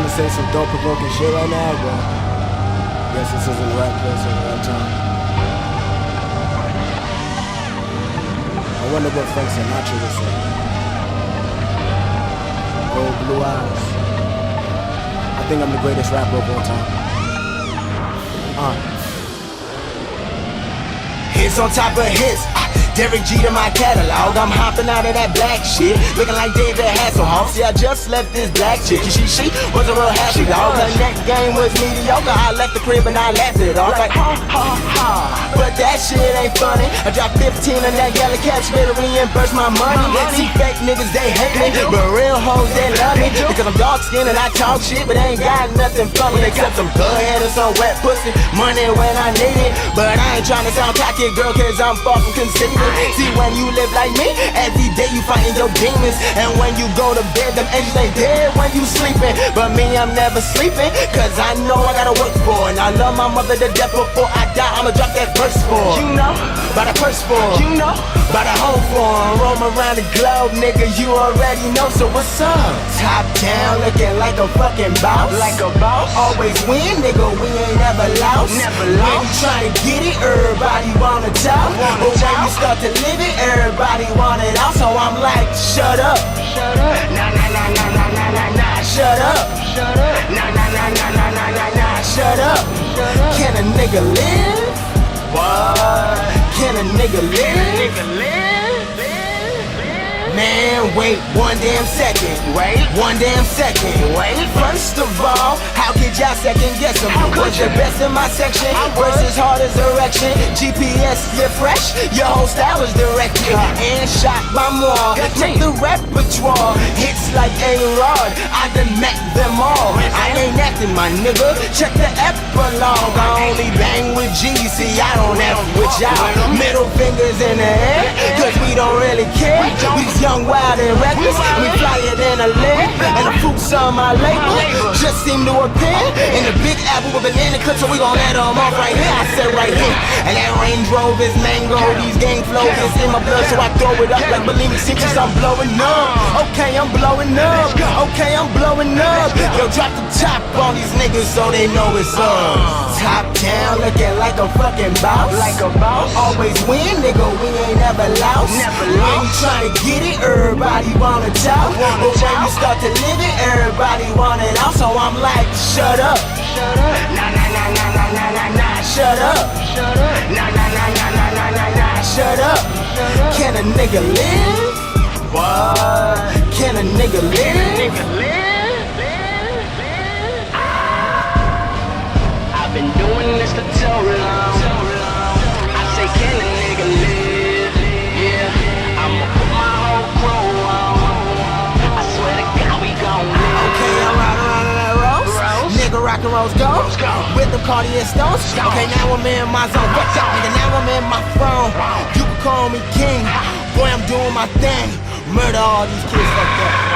to say some thought-provoking shit right now, but I guess this isn't the right place or the right time. I wonder what Frank Sinatra would say. Gold blue eyes. I think I'm the greatest rapper of all time. Hits on top of hits. Derek G to my catalog, I'm hopping out of that black shit, looking like David Hasselhoff. See, I just left this black chick, she was a real happy dog. Her neck game was mediocre, I left the crib and I laughed it off like ha ha ha. But that shit ain't funny. I dropped 15 on that yellow cap, better reimburse my money. See, fake niggas they hate me, but real hoes they love me, because I'm dark skinned and I talk shit, but they ain't got nothing from me except some good head and some wet pussy, money when I need it. But I ain't tryna sound cocky, girl, cause I'm far from conceited. See, when you live like me, every day you fighting your demons, and when you go to bed, them angels ain't dead when you sleeping. But me, I'm never sleeping, cause I know I gotta work for it. And I love my mother to death. Before I die, I'ma drop that verse for her. You know, by the purse for her. You know, by the home for her. Roam around the globe, nigga, you already know. So what's up? Top down, looking like a fucking boss. Like a boss. Always win, nigga, we ain't never lost. Never lost. When you tryna get it, everybody wanna talk. But when you start to live it, everybody want it out. So I'm like, shut up. Shut up. Nah, nah, nah, nah, nah, nah, nah, nah. Shut up. Shut up. Nah, nah, nah, nah, nah, nah, nah, nah. Shut up. Can a nigga live? What? Can a nigga live? Man, wait one damn second. Wait one damn second. Wait. First of all, how could y'all second guess them? Was the best in my section? Versus hard as erection. GPS, you're fresh. Your whole style is directed and shot by more. Take the repertoire. Hits like A-Rod. I done met them all. I ain't acting, my nigga. Check the epilogue. I only bang with G. See, I don't F with y'all. Middle fingers in the air, cause we don't really care. We just young, wild, and reckless. We flyer than a leg, and the fruits on my label just seem to appear in the big apple with banana clips, so we gon' let them off right here. I said right here, and that Range Rover is mango. These gang flows is in my blood, so I throw it up like bulimic symptoms. I'm blowing up. Okay, I'm blowing up. Okay, I'm blowing up. Yo, drop the top on these niggas so they know it's up. Top down, looking like a fucking boss. Like a boss. Always win, nigga. We ain't never lost. Never lost. When you tryna get it, everybody wanna talk. But when you start to live it, everybody want it out. So I'm like, shut up. Shut up. Nah, nah, nah, nah, nah, nah, nah, nah. Shut up. Shut up. Nah, nah, nah, nah, nah, nah, nah, nah. Shut up. Can a nigga live? What? Can a nigga live? I've been doing this for so long. I say, can a nigga live? Yeah, I'ma put my whole crew on. I swear to God, we gon' live. Okay, I'm riding around in that Rose. Nigga rockin' Rose Gold with the Cartier stones. Okay, now I'm in my zone. Nigga, now I'm in my throne. You can call me king. Boy, I'm doing my thing. Murder all these kids like that.